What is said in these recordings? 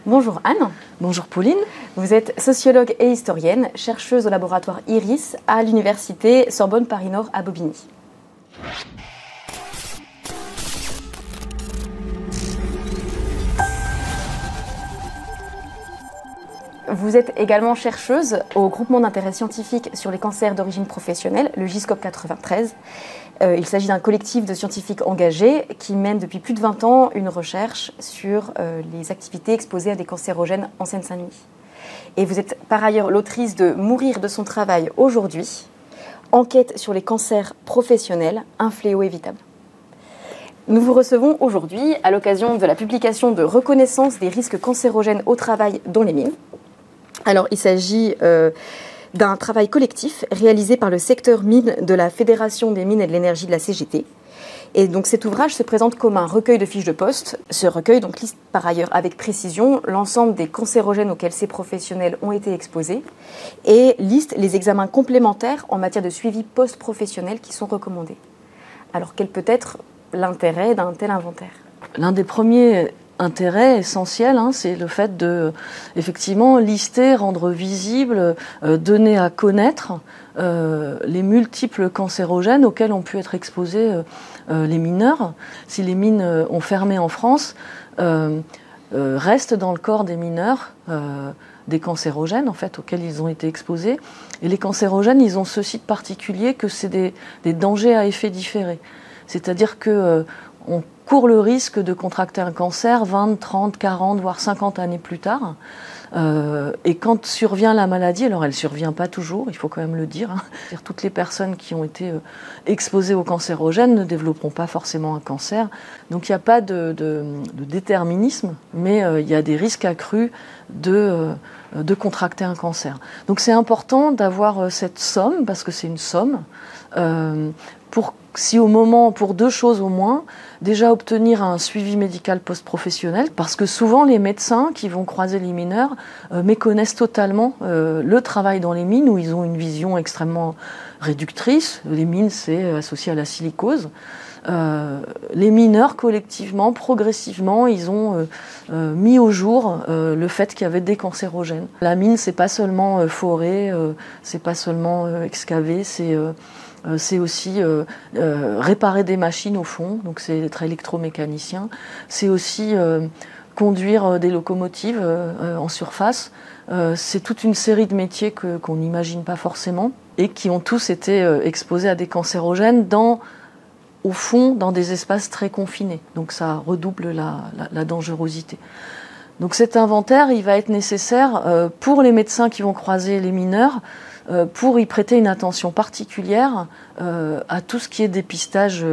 Bonjour Anne. Bonjour Pauline. Vous êtes sociologue et historienne, chercheuse au laboratoire IRIS à l'université Sorbonne Paris Nord à Bobigny. Vous êtes également chercheuse au groupement d'intérêt scientifique sur les cancers d'origine professionnelle, le GISCOP 93. Il s'agit d'un collectif de scientifiques engagés qui mène depuis plus de 20 ans une recherche sur les activités exposées à des cancérogènes en Seine-Saint-Denis. Et vous êtes par ailleurs l'autrice de Mourir de son travail aujourd'hui, enquête sur les cancers professionnels, un fléau évitable. Nous vous recevons aujourd'hui à l'occasion de la publication de Reconnaissance des risques cancérogènes au travail dans les mines. Alors, il s'agit d'un travail collectif réalisé par le secteur mines de la Fédération des mines et de l'énergie de la CGT. Et donc, cet ouvrage se présente comme un recueil de fiches de poste. Ce recueil donc, liste par ailleurs avec précision l'ensemble des cancérogènes auxquels ces professionnels ont été exposés et liste les examens complémentaires en matière de suivi post-professionnel qui sont recommandés. Alors, quel peut être l'intérêt d'un tel inventaire ? L'un des premiers intérêt essentiel, c'est le fait de, effectivement, lister, rendre visible, donner à connaître les multiples cancérogènes auxquels ont pu être exposés les mineurs. Si les mines ont fermé en France, restent dans le corps des mineurs des cancérogènes en fait, auxquels ils ont été exposés. Et les cancérogènes, ils ont ceci de particulier que c'est des dangers à effet différé. C'est-à-dire que on court le risque de contracter un cancer 20, 30, 40, voire 50 années plus tard. Et quand survient la maladie, alors elle ne survient pas toujours, il faut quand même le dire. C'est-à-dire toutes les personnes qui ont été exposées aux cancérogènes ne développeront pas forcément un cancer. Donc il n'y a pas de déterminisme, mais il y a des risques accrus de contracter un cancer. Donc c'est important d'avoir cette somme, parce que c'est une somme, pour deux choses au moins, déjà obtenir un suivi médical post-professionnel, parce que souvent les médecins qui vont croiser les mineurs méconnaissent totalement le travail dans les mines, où ils ont une vision extrêmement réductrice. Les mines, c'est associé à la silicose. Les mineurs, collectivement, progressivement, ils ont mis au jour le fait qu'il y avait des cancérogènes. La mine, c'est pas seulement forer, c'est pas seulement excaver, c'est aussi réparer des machines au fond, donc c'est être électromécanicien. C'est aussi conduire des locomotives en surface. C'est toute une série de métiers qu'on n'imagine pas forcément et qui ont tous été exposés à des cancérogènes au fond, dans des espaces très confinés. Donc ça redouble la dangerosité. Donc cet inventaire, il va être nécessaire pour les médecins qui vont croiser les mineurs, pour y prêter une attention particulière à tout ce qui est dépistage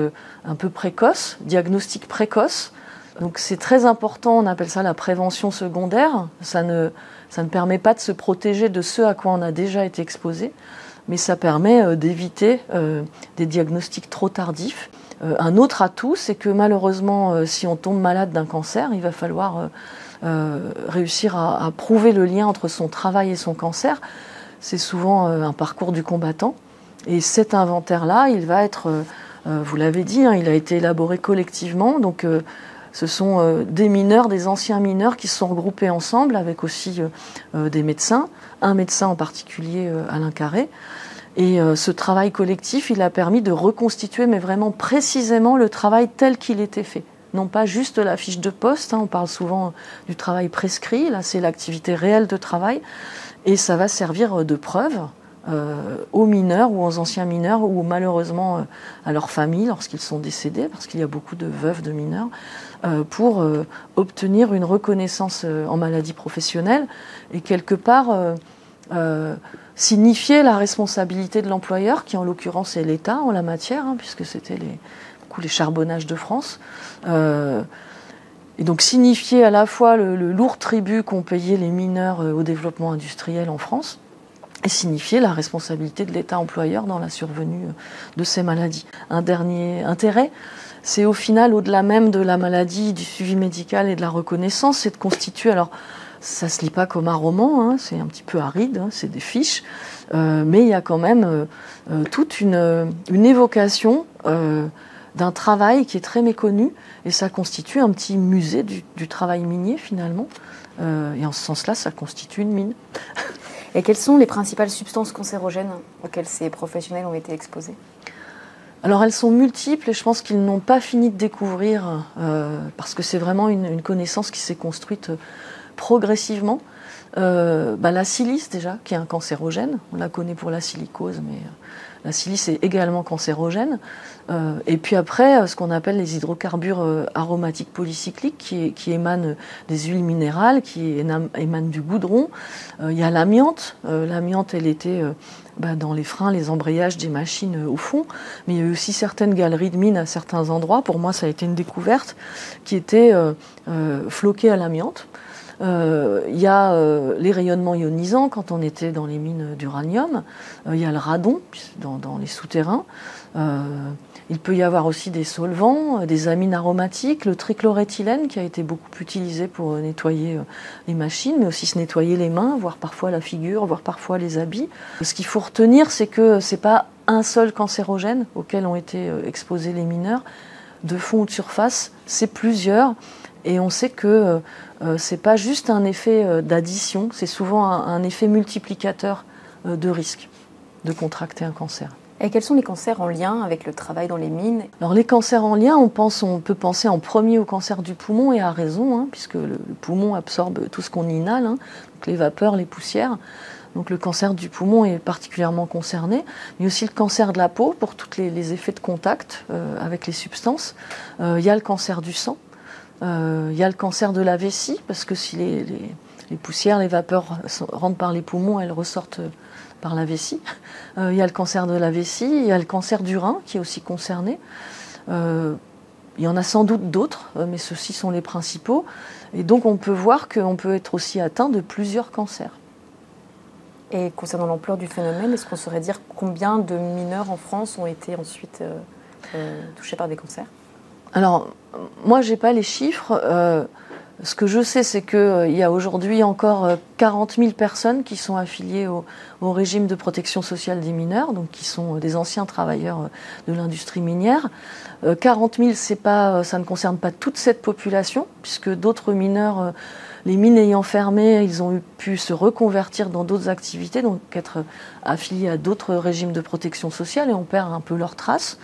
un peu précoce, diagnostic précoce. Donc c'est très important, on appelle ça la prévention secondaire. Ça ne permet pas de se protéger de ce à quoi on a déjà été exposé, mais ça permet d'éviter des diagnostics trop tardifs. Un autre atout, c'est que malheureusement, si on tombe malade d'un cancer, il va falloir réussir à prouver le lien entre son travail et son cancer. C'est souvent un parcours du combattant. Et cet inventaire-là, il va être, vous l'avez dit, il a été élaboré collectivement. Donc ce sont des mineurs, des anciens mineurs qui se sont regroupés ensemble avec aussi des médecins, un médecin en particulier, Alain Carré. Et ce travail collectif, il a permis de reconstituer, mais vraiment précisément, le travail tel qu'il était fait. Non pas juste la fiche de poste, on parle souvent du travail prescrit, là c'est l'activité réelle de travail. Et ça va servir de preuve aux mineurs ou aux anciens mineurs ou malheureusement à leurs familles lorsqu'ils sont décédés, parce qu'il y a beaucoup de veuves de mineurs, pour obtenir une reconnaissance en maladie professionnelle et quelque part signifier la responsabilité de l'employeur, qui en l'occurrence est l'État en la matière, puisque c'était beaucoup les charbonnages de France. Et donc signifier à la fois le lourd tribut qu'ont payé les mineurs au développement industriel en France et signifier la responsabilité de l'État employeur dans la survenue de ces maladies. Un dernier intérêt, c'est au final, au-delà même de la maladie, du suivi médical et de la reconnaissance, c'est de constituer, alors ça ne se lit pas comme un roman, c'est un petit peu aride, c'est des fiches, mais il y a quand même toute une évocation d'un travail qui est très méconnu, et ça constitue un petit musée du travail minier finalement, Et en ce sens-là, ça constitue une mine. Et quelles sont les principales substances cancérogènes auxquelles ces professionnels ont été exposés ? Alors elles sont multiples et je pense qu'ils n'ont pas fini de découvrir, parce que c'est vraiment une connaissance qui s'est construite progressivement. La silice déjà, qui est un cancérogène, on la connaît pour la silicose, mais la silice est également cancérogène. Et puis après, ce qu'on appelle les hydrocarbures aromatiques polycycliques, qui émanent des huiles minérales, qui émanent du goudron. Il y a l'amiante. L'amiante, elle était dans les freins, les embrayages des machines au fond. Mais il y a eu aussi certaines galeries de mines à certains endroits. Pour moi, ça a été une découverte, qui étaient floquées à l'amiante. Il y a les rayonnements ionisants quand on était dans les mines d'uranium. Il y a le radon dans les souterrains. Il peut y avoir aussi des solvants, des amines aromatiques, le trichloréthylène qui a été beaucoup utilisé pour nettoyer les machines, mais aussi se nettoyer les mains, voire parfois la figure, voire parfois les habits. Ce qu'il faut retenir, c'est que ce n'est pas un seul cancérogène auquel ont été exposés les mineurs, de fond ou de surface, c'est plusieurs. Et on sait que ce n'est pas juste un effet d'addition, c'est souvent un effet multiplicateur de risque de contracter un cancer. Et quels sont les cancers en lien avec le travail dans les mines ? Alors les cancers en lien, on peut penser en premier au cancer du poumon, et à raison, puisque le poumon absorbe tout ce qu'on inhale, donc les vapeurs, les poussières. Donc le cancer du poumon est particulièrement concerné, mais aussi le cancer de la peau pour tous les effets de contact avec les substances. Il y a le cancer du sang. Il y a le cancer de la vessie, parce que si les poussières, les vapeurs rentrent par les poumons, elles ressortent par la vessie. Il y a le cancer de la vessie, il y a le cancer du rein qui est aussi concerné. Il y en a sans doute d'autres, mais ceux-ci sont les principaux. Et donc on peut voir qu'on peut être aussi atteint de plusieurs cancers. Et concernant l'ampleur du phénomène, est-ce qu'on saurait dire combien de mineurs en France ont été ensuite touchés par des cancers ? Alors, moi, je n'ai pas les chiffres. Ce que je sais, c'est qu'il y a aujourd'hui encore 40 000 personnes qui sont affiliées au régime de protection sociale des mineurs, donc qui sont des anciens travailleurs de l'industrie minière. 40 000, ça ne concerne pas toute cette population, puisque d'autres mineurs, les mines ayant fermé, ils ont pu se reconvertir dans d'autres activités, donc être affiliés à d'autres régimes de protection sociale, et on perd un peu leurs traces.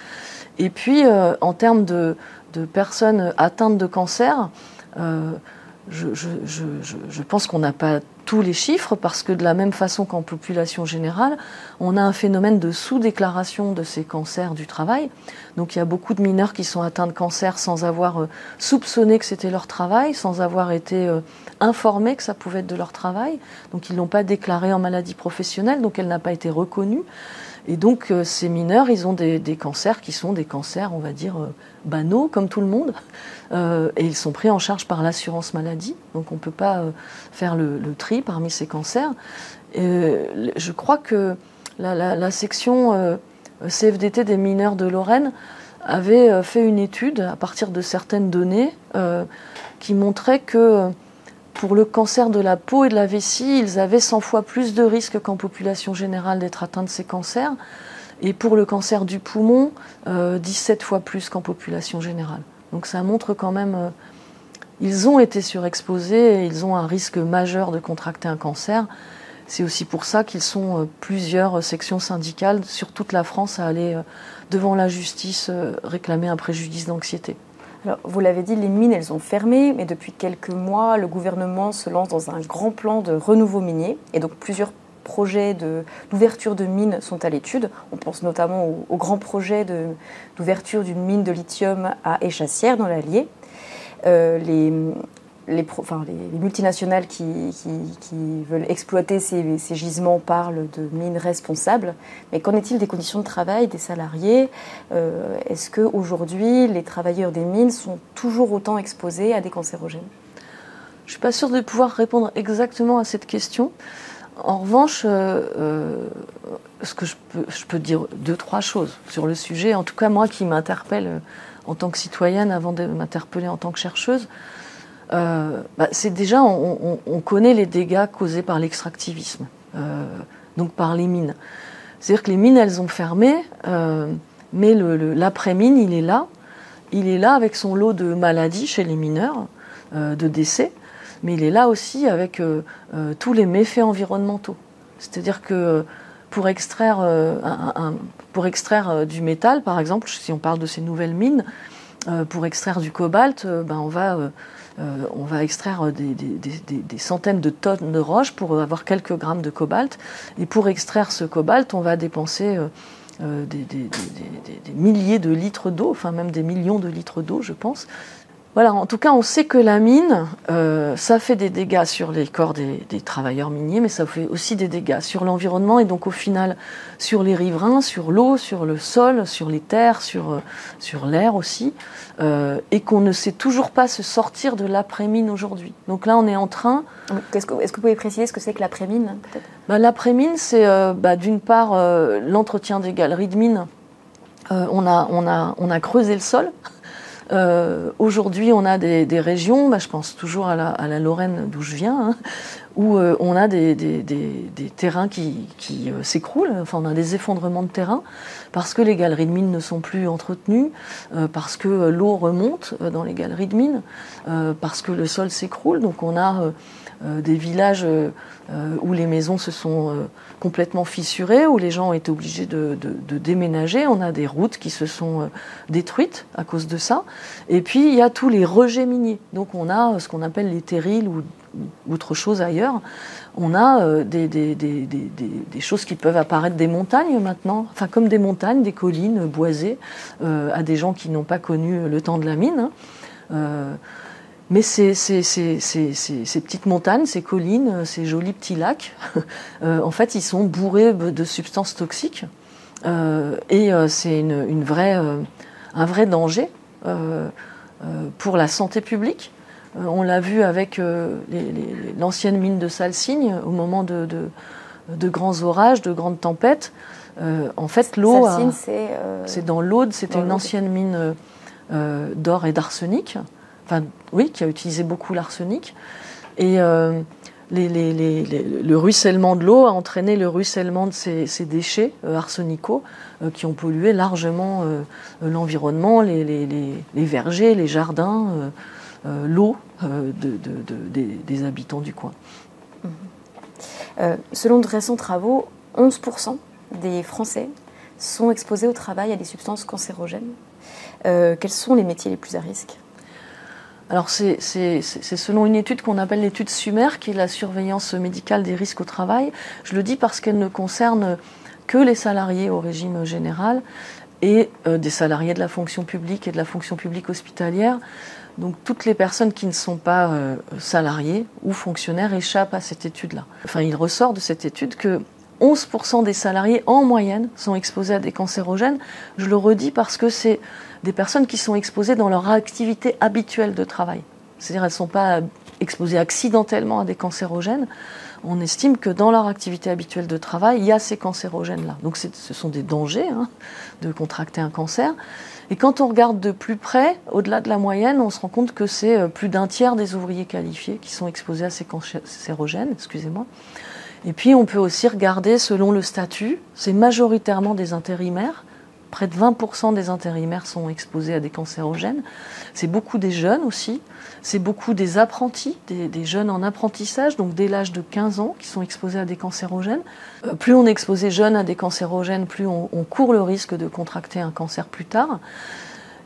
Et puis, en termes de personnes atteintes de cancer, je pense qu'on n'a pas tous les chiffres, parce que de la même façon qu'en population générale, on a un phénomène de sous-déclaration de ces cancers du travail. Donc il y a beaucoup de mineurs qui sont atteints de cancer sans avoir soupçonné que c'était leur travail, sans avoir été informés que ça pouvait être de leur travail. Donc ils ne l'ont pas déclaré en maladie professionnelle, donc elle n'a pas été reconnue. Et donc ces mineurs, ils ont des cancers qui sont des cancers, on va dire, banaux, comme tout le monde. Et ils sont pris en charge par l'assurance maladie. Donc on ne peut pas faire le tri parmi ces cancers. Je crois que la section CFDT des mineurs de Lorraine avait fait une étude à partir de certaines données qui montrait que pour le cancer de la peau et de la vessie, ils avaient 100 fois plus de risques qu'en population générale d'être atteints de ces cancers. Et pour le cancer du poumon, 17 fois plus qu'en population générale. Donc ça montre quand même, ils ont été surexposés et ils ont un risque majeur de contracter un cancer. C'est aussi pour ça qu'ils sont plusieurs sections syndicales sur toute la France à aller devant la justice réclamer un préjudice d'anxiété. Alors, vous l'avez dit, les mines, elles ont fermé, mais depuis quelques mois, le gouvernement se lance dans un grand plan de renouveau minier. Et donc, plusieurs projets d'ouverture de mines sont à l'étude. On pense notamment au grand projet d'ouverture d'une mine de lithium à Échassières, dans l'Allier. Les multinationales qui veulent exploiter ces gisements parlent de mines responsables. Mais qu'en est-il des conditions de travail des salariés ? Est-ce qu'aujourd'hui, les travailleurs des mines sont toujours autant exposés à des cancérogènes ? Je ne suis pas sûre de pouvoir répondre exactement à cette question. En revanche, ce que je peux dire 2-3 choses sur le sujet, en tout cas moi qui m'interpelle en tant que citoyenne avant de m'interpeller en tant que chercheuse. C'est déjà, on connaît les dégâts causés par l'extractivisme, donc par les mines. C'est-à-dire que les mines, elles ont fermé, mais l'après-mine, il est là avec son lot de maladies chez les mineurs, de décès. mais il est là aussi avec tous les méfaits environnementaux. C'est-à-dire que pour extraire du métal, par exemple, si on parle de ces nouvelles mines, pour extraire du cobalt, on va extraire des centaines de tonnes de roches pour avoir quelques grammes de cobalt. Et pour extraire ce cobalt, on va dépenser des milliers de litres d'eau, enfin même des millions de litres d'eau, je pense. Voilà, en tout cas, on sait que la mine, ça fait des dégâts sur les corps des travailleurs miniers, mais ça fait aussi des dégâts sur l'environnement et donc au final sur les riverains, sur l'eau, sur le sol, sur les terres, sur l'air aussi, et qu'on ne sait toujours pas se sortir de l'après-mine aujourd'hui. Donc là, on est en train... Est-ce que vous pouvez préciser ce que c'est que l'après-mine, peut-être ? L'après-mine, c'est d'une part l'entretien des galeries de mine. On a creusé le sol. Aujourd'hui, on a des régions, je pense toujours à la Lorraine d'où je viens, où on a des terrains qui s'écroulent, enfin on a des effondrements de terrain, parce que les galeries de mines ne sont plus entretenues, parce que l'eau remonte dans les galeries de mines, parce que le sol s'écroule. Donc on a des villages où les maisons se sont complètement fissurées, où les gens ont été obligés de déménager. On a des routes qui se sont détruites à cause de ça. Et puis, il y a tous les rejets miniers. Donc, on a ce qu'on appelle les terrils ou autre chose ailleurs. On a des choses qui peuvent apparaître des montagnes maintenant, enfin comme des montagnes, des collines boisées, à des gens qui n'ont pas connu le temps de la mine. Mais ces petites montagnes, ces collines, ces jolis petits lacs, en fait, ils sont bourrés de substances toxiques. Et c'est un vrai danger pour la santé publique. On l'a vu avec l'ancienne mine de Salsigne, au moment de grands orages, de grandes tempêtes. En fait, l'eau... Salsigne, c'est dans l'Aude, c'était une ancienne mine d'or et d'arsenic. Enfin, oui, qui a utilisé beaucoup l'arsenic. Et le ruissellement de l'eau a entraîné le ruissellement de ces déchets arsenicaux qui ont pollué largement l'environnement, les vergers, les jardins, l'eau des habitants du coin. Selon de récents travaux, 11% des Français sont exposés au travail à des substances cancérogènes. Quels sont les métiers les plus à risque ? Alors c'est selon une étude qu'on appelle l'étude SUMER, qui est la surveillance médicale des risques au travail. Je le dis parce qu'elle ne concerne que les salariés au régime général et des salariés de la fonction publique et de la fonction publique hospitalière. Donc toutes les personnes qui ne sont pas salariées ou fonctionnaires échappent à cette étude-là. Enfin, il ressort de cette étude que 11% des salariés en moyenne sont exposés à des cancérogènes. Je le redis parce que c'est des personnes qui sont exposées dans leur activité habituelle de travail. C'est-à-dire qu'elles ne sont pas exposées accidentellement à des cancérogènes. On estime que dans leur activité habituelle de travail, il y a ces cancérogènes-là. Donc ce sont des dangers de contracter un cancer. Et quand on regarde de plus près, au-delà de la moyenne, on se rend compte que c'est plus d'un tiers des ouvriers qualifiés qui sont exposés à ces cancérogènes. Et puis on peut aussi regarder selon le statut. C'est majoritairement des intérimaires. Près de 20% des intérimaires sont exposés à des cancérogènes. C'est beaucoup des jeunes aussi. C'est beaucoup des apprentis, des jeunes en apprentissage, donc dès l'âge de 15 ans, qui sont exposés à des cancérogènes. Plus on est exposé jeune à des cancérogènes, plus on court le risque de contracter un cancer plus tard.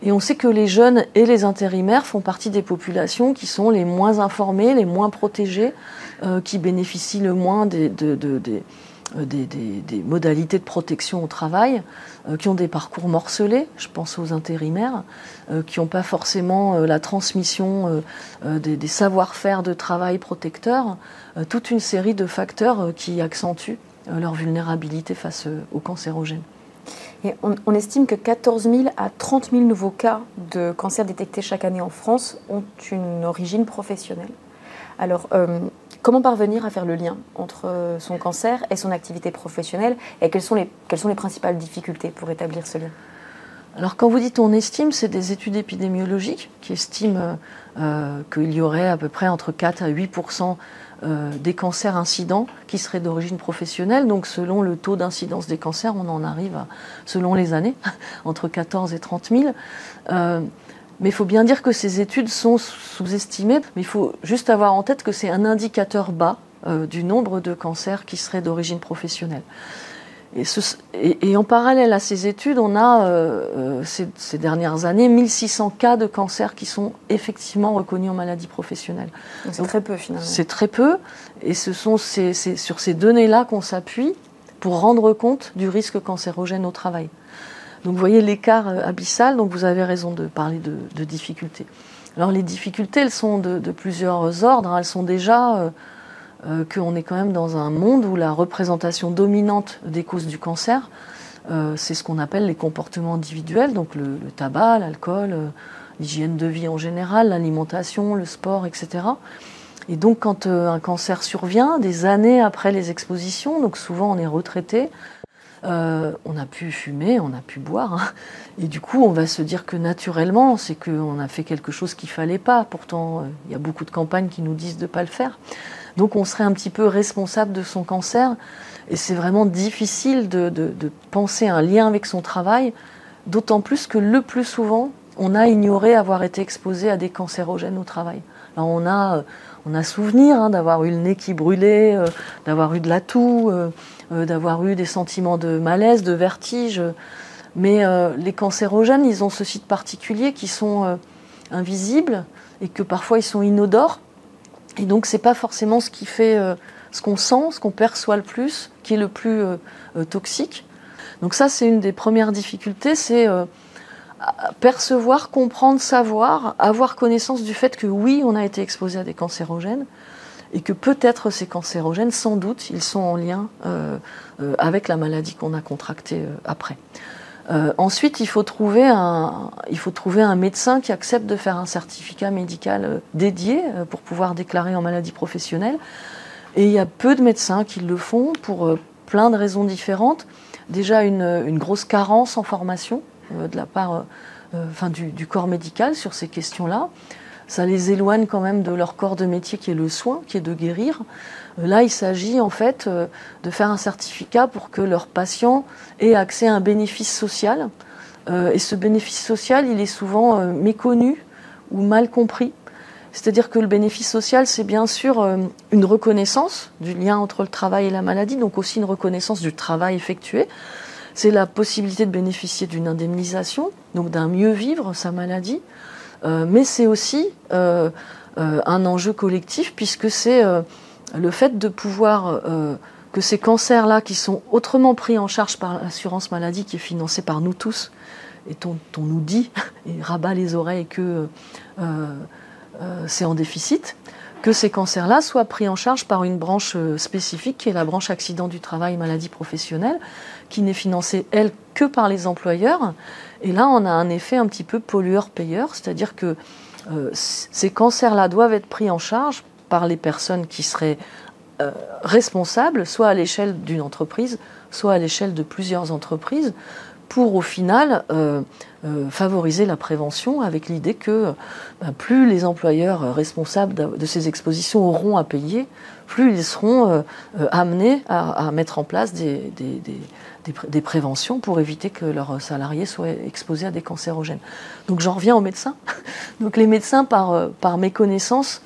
Et on sait que les jeunes et les intérimaires font partie des populations qui sont les moins informées, les moins protégées, qui bénéficient le moins des modalités de protection au travail, qui ont des parcours morcelés, je pense aux intérimaires, qui n'ont pas forcément la transmission des savoir-faire de travail protecteurs, toute une série de facteurs qui accentuent leur vulnérabilité face aux cancérogènes. Et on estime que 14 000 à 30 000 nouveaux cas de cancer détectés chaque année en France ont une origine professionnelle. Alors, comment parvenir à faire le lien entre son cancer et son activité professionnelle, et quelles sont les principales difficultés pour établir ce lien ? Alors quand vous dites on estime, c'est des études épidémiologiques qui estiment qu'il y aurait à peu près entre 4 à 8% des cancers incidents qui seraient d'origine professionnelle. Donc selon le taux d'incidence des cancers, on en arrive à, selon les années, entre 14 et 30 000. Mais il faut bien dire que ces études sont sous-estimées, mais il faut juste avoir en tête que c'est un indicateur bas du nombre de cancers qui seraient d'origine professionnelle. Et en parallèle à ces études, on a ces dernières années 1600 cas de cancer qui sont effectivement reconnus en maladie professionnelle. C'est très peu finalement. C'est très peu, et ce sont sur ces données-là qu'on s'appuie pour rendre compte du risque cancérogène au travail. Donc vous voyez l'écart abyssal, donc vous avez raison de parler de difficultés. Alors les difficultés, elles sont de plusieurs ordres, hein. Elles sont déjà qu'on est quand même dans un monde où la représentation dominante des causes du cancer, c'est ce qu'on appelle les comportements individuels, donc le tabac, l'alcool, l'hygiène de vie en général, l'alimentation, le sport, etc. Et donc quand un cancer survient, des années après les expositions, donc souvent on est retraité, on a pu fumer, on a pu boire, hein. Et du coup on va se dire que naturellement c'est qu'on a fait quelque chose qu'il ne fallait pas. Pourtant il y a beaucoup de campagnes qui nous disent de ne pas le faire. Donc on serait un petit peu responsable de son cancer, et c'est vraiment difficile de penser un lien avec son travail, d'autant plus que le plus souvent on a ignoré avoir été exposé à des cancérogènes au travail. Alors on a souvenir, hein, d'avoir eu le nez qui brûlait, d'avoir eu de la toux, d'avoir eu des sentiments de malaise, de vertige. Mais les cancérogènes, ils ont ce site particulier qui sont invisibles et que parfois ils sont inodores. Et donc c'est pas forcément ce qui fait ce qu'on sent, ce qu'on perçoit le plus, qui est le plus toxique. Donc ça, c'est une des premières difficultés, c'est percevoir, comprendre, savoir, avoir connaissance du fait que oui, on a été exposé à des cancérogènes, et que peut-être ces cancérogènes, sans doute, ils sont en lien avec la maladie qu'on a contractée après. Ensuite, il faut trouver un médecin qui accepte de faire un certificat médical dédié pour pouvoir déclarer en maladie professionnelle. Et il y a peu de médecins qui le font pour plein de raisons différentes. Déjà, une grosse carence en formation de la part du corps médical sur ces questions-là. Ça les éloigne quand même de leur corps de métier qui est le soin, qui est de guérir. Là, il s'agit en fait de faire un certificat pour que leurs patients aient accès à un bénéfice social. Et ce bénéfice social, il est souvent méconnu ou mal compris. C'est-à-dire que le bénéfice social, c'est bien sûr une reconnaissance du lien entre le travail et la maladie, donc aussi une reconnaissance du travail effectué. C'est la possibilité de bénéficier d'une indemnisation, donc d'un mieux vivre sa maladie. Mais c'est aussi un enjeu collectif, puisque c'est le fait de pouvoir que ces cancers-là, qui sont autrement pris en charge par l'assurance maladie, qui est financée par nous tous, et on nous dit, et rabat les oreilles, que c'est en déficit, que ces cancers-là soient pris en charge par une branche spécifique, qui est la branche accident du travail, maladie professionnelle, qui n'est financée, elle, que par les employeurs. Et là, on a un effet un petit peu pollueur-payeur, c'est-à-dire que ces cancers-là doivent être pris en charge par les personnes qui seraient responsables, soit à l'échelle d'une entreprise, soit à l'échelle de plusieurs entreprises, pour au final favoriser la prévention, avec l'idée que plus les employeurs responsables de ces expositions auront à payer, plus ils seront amenés à mettre en place des préventions pour éviter que leurs salariés soient exposés à des cancérogènes. Donc j'en reviens aux médecins. Donc les médecins, par méconnaissance,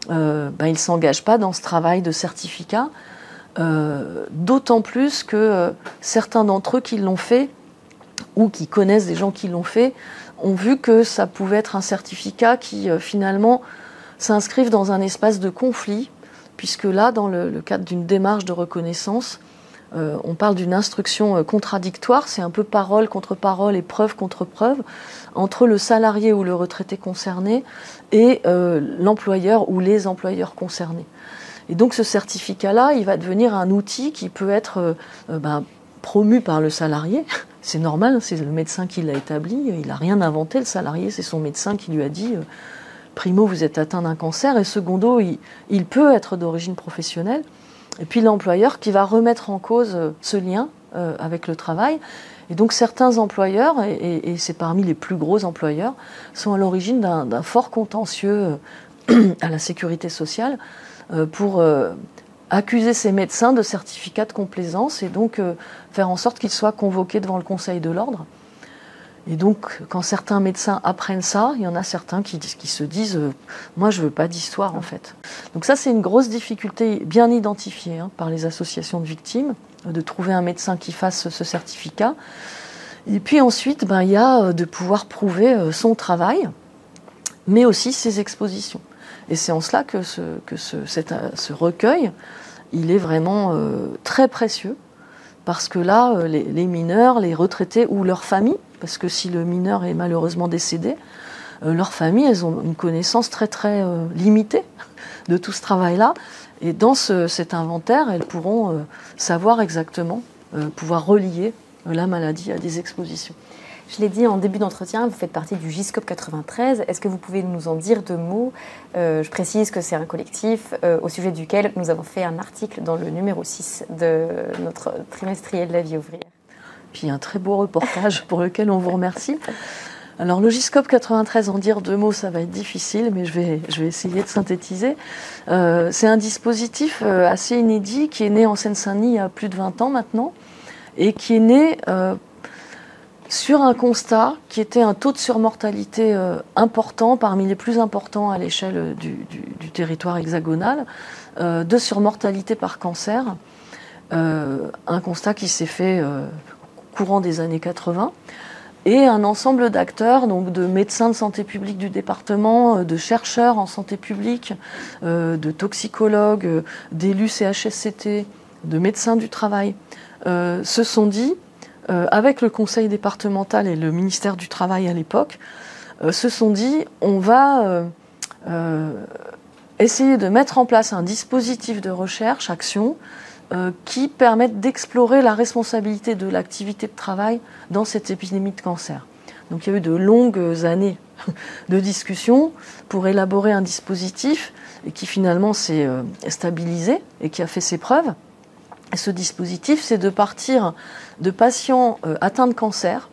ils ne s'engagent pas dans ce travail de certificat, d'autant plus que certains d'entre eux qui l'ont fait, ou qui connaissent des gens qui l'ont fait, ont vu que ça pouvait être un certificat qui finalement s'inscrive dans un espace de conflit, puisque là, dans le cadre d'une démarche de reconnaissance, on parle d'une instruction contradictoire, c'est un peu parole contre parole et preuve contre preuve, entre le salarié ou le retraité concerné et l'employeur ou les employeurs concernés. Et donc ce certificat-là, il va devenir un outil qui peut être promu par le salarié. C'est normal, c'est le médecin qui l'a établi, il n'a rien inventé, le salarié, c'est son médecin qui lui a dit primo, vous êtes atteint d'un cancer, et secondo, il peut être d'origine professionnelle. Et puis l'employeur qui va remettre en cause ce lien avec le travail. Et donc certains employeurs, et c'est parmi les plus gros employeurs, sont à l'origine d'un fort contentieux à la sécurité sociale pour accuser ces médecins de certificat de complaisance et donc faire en sorte qu'ils soient convoqués devant le Conseil de l'ordre. Et donc, quand certains médecins apprennent ça, il y en a certains qui se disent moi, je ne veux pas d'histoire, en fait. Donc ça, c'est une grosse difficulté bien identifiée par les associations de victimes, de trouver un médecin qui fasse ce certificat. Et puis ensuite, il y a de pouvoir prouver son travail, mais aussi ses expositions. Et c'est en cela que ce recueil, il est vraiment très précieux, parce que là, les mineurs, les retraités ou leurs familles, parce que si le mineur est malheureusement décédé, leurs familles, elles ont une connaissance très très limitée de tout ce travail-là. Et dans cet inventaire, elles pourront savoir exactement, pouvoir relier la maladie à des expositions. Je l'ai dit en début d'entretien, vous faites partie du GISCOP 93. Est-ce que vous pouvez nous en dire 2 mots? Je précise que c'est un collectif au sujet duquel nous avons fait un article dans le numéro 6 de notre trimestriel de la vie ouvrière. Puis un très beau reportage pour lequel on vous remercie. Alors le GISCOP 93, en dire 2 mots, ça va être difficile, mais je vais essayer de synthétiser. C'est un dispositif assez inédit qui est né en Seine-Saint-Denis il y a plus de 20 ans maintenant, et qui est né sur un constat qui était un taux de surmortalité important, parmi les plus importants à l'échelle du territoire hexagonal, de surmortalité par cancer. Un constat qui s'est fait courant des années 80. Et un ensemble d'acteurs, donc de médecins de santé publique du département, de chercheurs en santé publique, de toxicologues, d'élus CHSCT, de médecins du travail, se sont dit, avec le conseil départemental et le ministère du Travail à l'époque, se sont dit on va essayer de mettre en place un dispositif de recherche, action, qui permette d'explorer la responsabilité de l'activité de travail dans cette épidémie de cancer. Donc il y a eu de longues années de discussions pour élaborer un dispositif et qui finalement s'est stabilisé et qui a fait ses preuves. Et ce dispositif, c'est de partir de patients atteints de cancer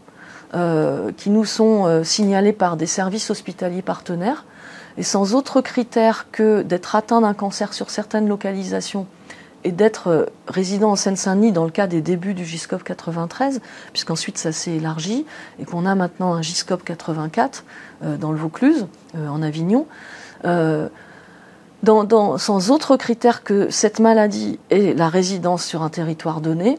qui nous sont signalés par des services hospitaliers partenaires et sans autre critère que d'être atteint d'un cancer sur certaines localisations et d'être résident en Seine-Saint-Denis dans le cas des débuts du GISCOP 93, puisqu'ensuite ça s'est élargi et qu'on a maintenant un GISCOP 84 dans le Vaucluse, en Avignon. Sans autre critère que cette maladie et la résidence sur un territoire donné,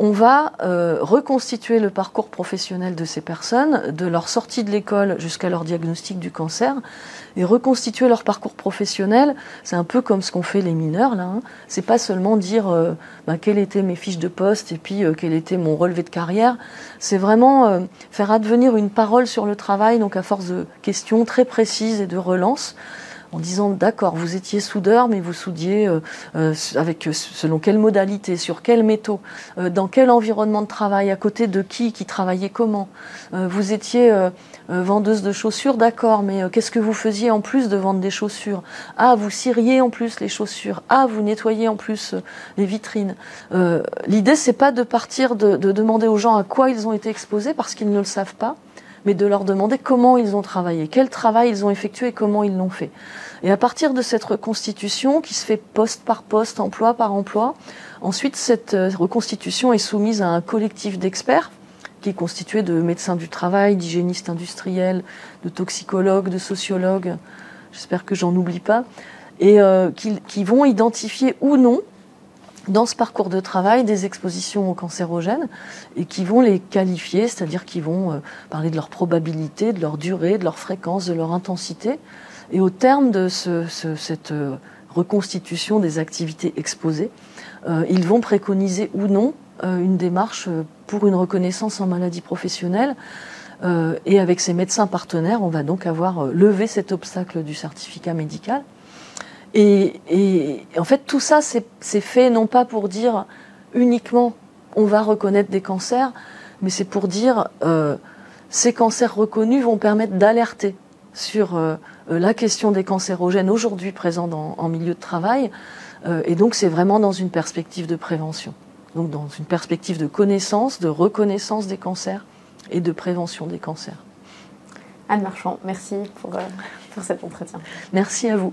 on va reconstituer le parcours professionnel de ces personnes, de leur sortie de l'école jusqu'à leur diagnostic du cancer, et reconstituer leur parcours professionnel. C'est un peu comme ce qu'ont fait les mineurs, là. C'est pas seulement dire quelles étaient mes fiches de poste et puis quel était mon relevé de carrière. C'est vraiment faire advenir une parole sur le travail, donc à force de questions très précises et de relances, en disant d'accord, vous étiez soudeur, mais vous soudiez selon quelle modalité, sur quel métaux, dans quel environnement de travail, à côté de qui travaillait comment. Vous étiez vendeuse de chaussures, d'accord, mais qu'est-ce que vous faisiez en plus de vendre des chaussures? Ah, vous ciriez en plus les chaussures. Ah, vous nettoyez en plus les vitrines. L'idée, c'est pas de partir de demander aux gens à quoi ils ont été exposés, parce qu'ils ne le savent pas, mais de leur demander comment ils ont travaillé, quel travail ils ont effectué et comment ils l'ont fait. Et à partir de cette reconstitution qui se fait poste par poste, emploi par emploi, ensuite cette reconstitution est soumise à un collectif d'experts qui est constitué de médecins du travail, d'hygiénistes industriels, de toxicologues, de sociologues, j'espère que j'en oublie pas, et qui vont identifier ou non dans ce parcours de travail des expositions aux cancérogènes et qui vont les qualifier, c'est-à-dire qui vont parler de leur probabilité, de leur durée, de leur fréquence, de leur intensité. Et au terme de cette reconstitution des activités exposées, ils vont préconiser ou non une démarche pour une reconnaissance en maladie professionnelle. Et avec ces médecins partenaires, on va donc avoir levé cet obstacle du certificat médical. Et en fait, tout ça, c'est fait non pas pour dire uniquement on va reconnaître des cancers, mais c'est pour dire ces cancers reconnus vont permettre d'alerter sur la question des cancérogènes aujourd'hui présents en milieu de travail. Et donc, c'est vraiment dans une perspective de prévention. Donc, dans une perspective de connaissance, de reconnaissance des cancers et de prévention des cancers. Anne Marchand, merci pour cet entretien. Merci à vous.